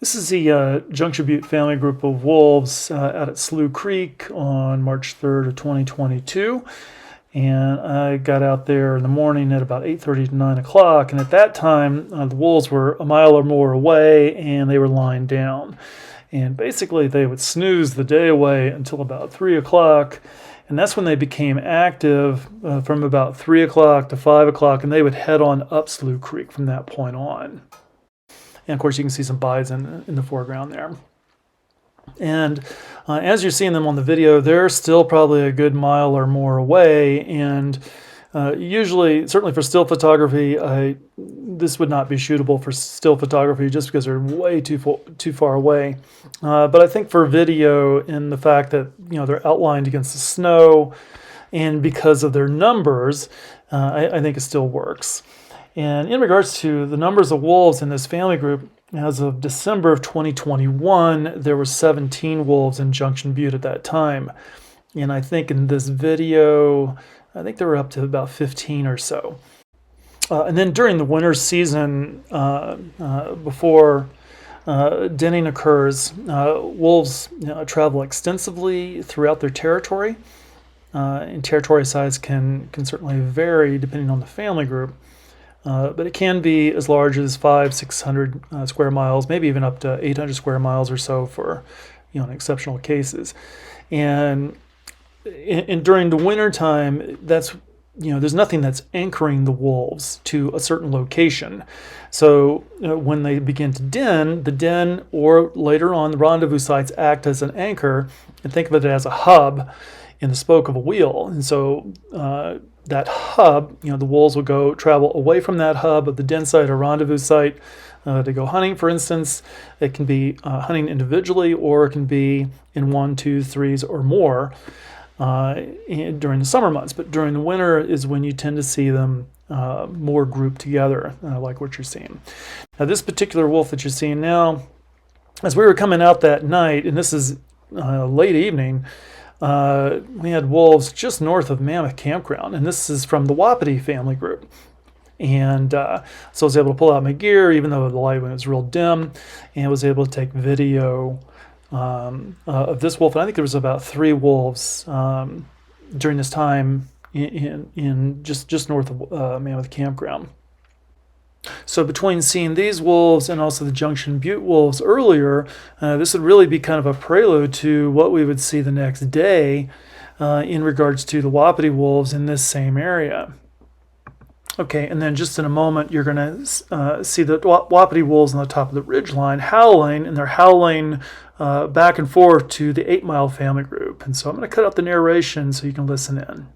This is the Junction Butte family group of wolves out at Slough Creek on March 3rd of 2022. And I got out there in the morning at about 8:30 to 9 o'clock. And at that time, the wolves were a mile or more away and they were lying down. And basically, they would snooze the day away until about 3 o'clock. And that's when they became active from about 3 o'clock to 5 o'clock. And they would head on up Slough Creek from that point on. And of course, you can see some bison in the foreground there. And as you're seeing them on the video, they're still probably a good mile or more away. And usually, certainly for still photography, this would not be shootable for still photography just because they're way too far away. But I think for video, and the fact that they're outlined against the snow, and because of their numbers, I think it still works. And in regards to the numbers of wolves in this family group, as of December of 2021, there were 17 wolves in Junction Butte at that time. And I think in this video, I think they were up to about 15 or so. And then during the winter season, before denning occurs, wolves travel extensively throughout their territory. And territory size can certainly vary depending on the family group. But it can be as large as 500-600 square miles, maybe even up to 800 square miles or so for, in exceptional cases. And during the winter time, that's there's nothing that's anchoring the wolves to a certain location. So when they begin to den, the den or later on the rendezvous sites act as an anchor, and think of it as a hub in the spoke of a wheel. And so that hub, the wolves will travel away from that hub of the den site or rendezvous site to go hunting, for instance. It can be hunting individually, or it can be in 1, 2, 3s or more during the summer months. But during the winter is when you tend to see them more grouped together, like what you're seeing. Now, this particular wolf that you're seeing now, as we were coming out that night, and this is late evening, we had wolves just north of Mammoth Campground, and this is from the Wapiti family group. And so I was able to pull out my gear, even though the light was real dim, and was able to take video of this wolf. And I think there was about 3 wolves during this time in just north of Mammoth Campground. So between seeing these wolves and also the Junction Butte wolves earlier, this would really be kind of a prelude to what we would see the next day in regards to the Wapiti wolves in this same area. Okay, and then just in a moment, you're going to see the Wapiti wolves on the top of the ridgeline howling, and they're howling back and forth to the 8 Mile family group. And so I'm going to cut out the narration so you can listen in.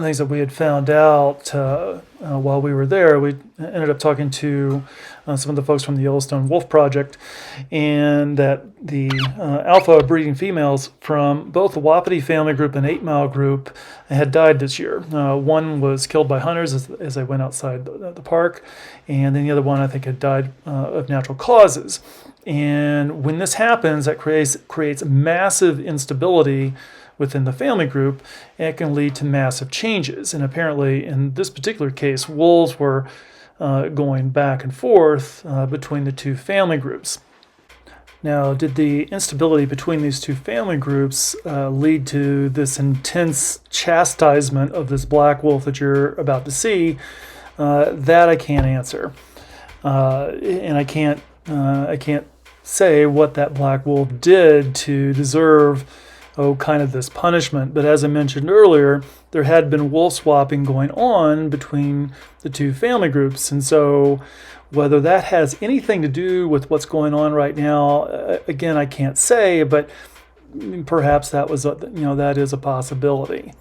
of the things that we had found out while we were there, we ended up talking to some of the folks from the Yellowstone Wolf Project, and that the alpha breeding females from both the Wapiti family group and 8 Mile group had died this year. One was killed by hunters as they went outside the park, and then the other one, I think, had died of natural causes. And when this happens, that creates massive instability within the family group, and it can lead to massive changes. And apparently, in this particular case, wolves were going back and forth between the two family groups. Now, did the instability between these two family groups lead to this intense chastisement of this black wolf that you're about to see? That I can't answer, and I can't say what that black wolf did to deserve kind of this punishment. But as I mentioned earlier, there had been wolf swapping going on between the two family groups, and so whether that has anything to do with what's going on right now, again, I can't say, but perhaps that is a possibility.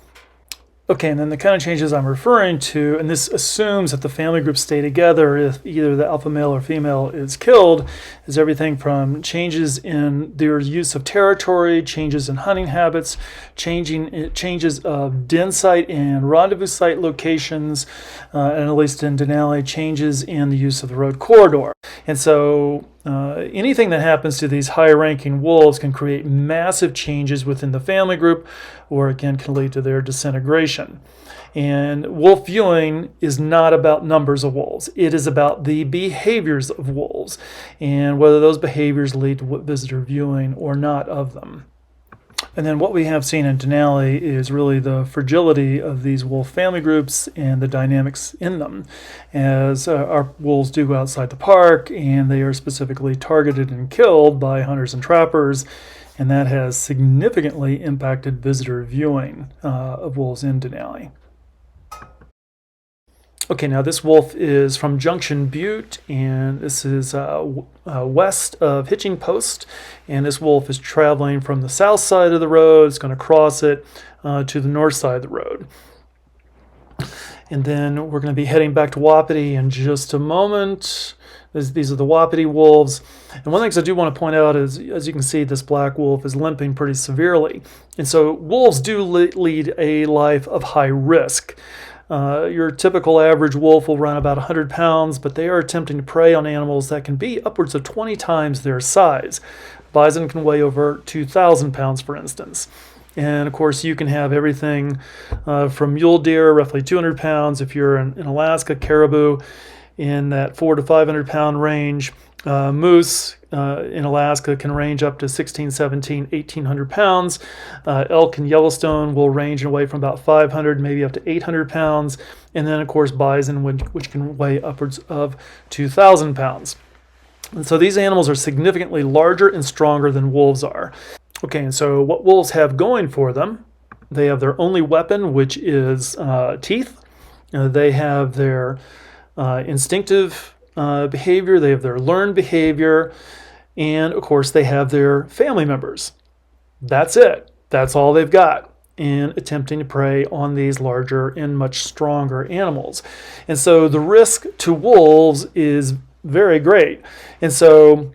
Okay, and then the kind of changes I'm referring to, and this assumes that the family groups stay together if either the alpha male or female is killed, is everything from changes in their use of territory, changes in hunting habits, changes of den site and rendezvous site locations, and at least in Denali, changes in the use of the road corridor. And so anything that happens to these high-ranking wolves can create massive changes within the family group, or again can lead to their disintegration. And wolf viewing is not about numbers of wolves. It is about the behaviors of wolves and whether those behaviors lead to visitor viewing or not of them. And then what we have seen in Denali is really the fragility of these wolf family groups and the dynamics in them, as our wolves do go outside the park, and they are specifically targeted and killed by hunters and trappers, and that has significantly impacted visitor viewing of wolves in Denali. Okay, now this wolf is from Junction Butte, and this is west of Hitching Post, and this wolf is traveling from the south side of the road. It's going to cross it to the north side of the road. And then we're going to be heading back to Wapiti in just a moment. These are the Wapiti wolves. And one of the things I do want to point out is, as you can see, this black wolf is limping pretty severely. And so wolves do lead a life of high risk. Your typical average wolf will run about 100 pounds, but they are attempting to prey on animals that can be upwards of 20 times their size. Bison can weigh over 2,000 pounds, for instance. And of course, you can have everything from mule deer, roughly 200 pounds, if you're in Alaska, caribou in that 400 to 500 pound range. Moose in Alaska can range up to 16, 17, 1,800 pounds. Elk in Yellowstone will range away from about 500, maybe up to 800 pounds. And then, of course, bison, which can weigh upwards of 2,000 pounds. And so these animals are significantly larger and stronger than wolves are. Okay, and so what wolves have going for them, they have their only weapon, which is teeth. They have their instinctive behavior, they have their learned behavior, and of course they have their family members. That's it. That's all they've got in attempting to prey on these larger and much stronger animals. And so the risk to wolves is very great. And so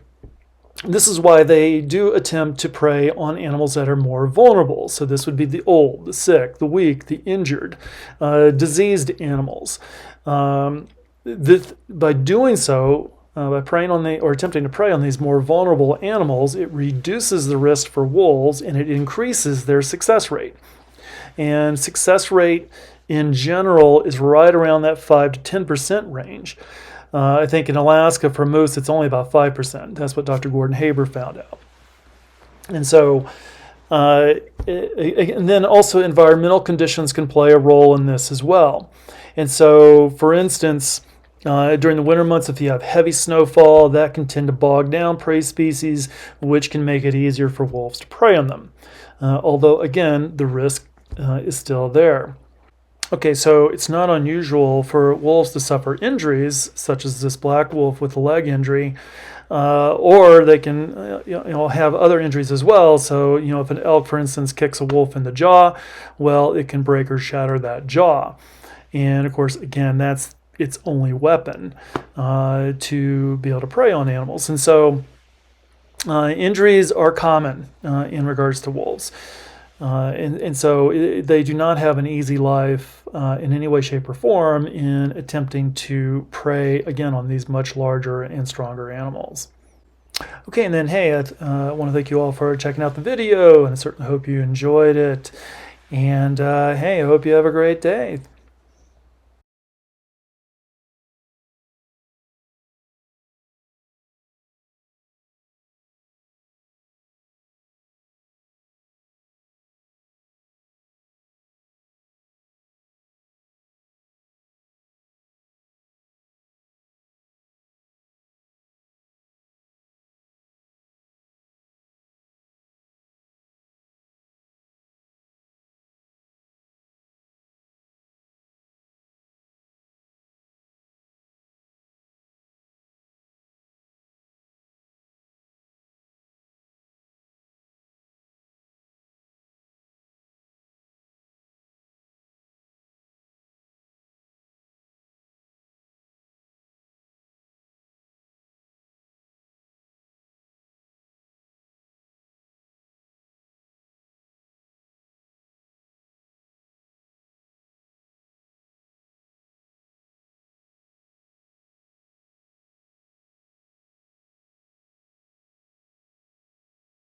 this is why they do attempt to prey on animals that are more vulnerable. So this would be the old, the sick, the weak, the injured, diseased animals. By doing so, by preying on or attempting to prey on these more vulnerable animals, it reduces the risk for wolves and it increases their success rate. And success rate in general is right around that 5 to 10% range. I think in Alaska for moose, it's only about 5%. That's what Dr. Gordon Haber found out. And so, and then also environmental conditions can play a role in this as well. And so, for instance, during the winter months, if you have heavy snowfall, that can tend to bog down prey species, which can make it easier for wolves to prey on them. Although, again, the risk is still there. Okay, so it's not unusual for wolves to suffer injuries, such as this black wolf with a leg injury, or they can have other injuries as well. So if an elk, for instance, kicks a wolf in the jaw, well, it can break or shatter that jaw. And of course, again, that's its only weapon to be able to prey on animals. And so injuries are common in regards to wolves. And so they do not have an easy life in any way, shape, or form in attempting to prey, again, on these much larger and stronger animals. Okay, and then, hey, I want to thank you all for checking out the video, and I certainly hope you enjoyed it. And hey, I hope you have a great day.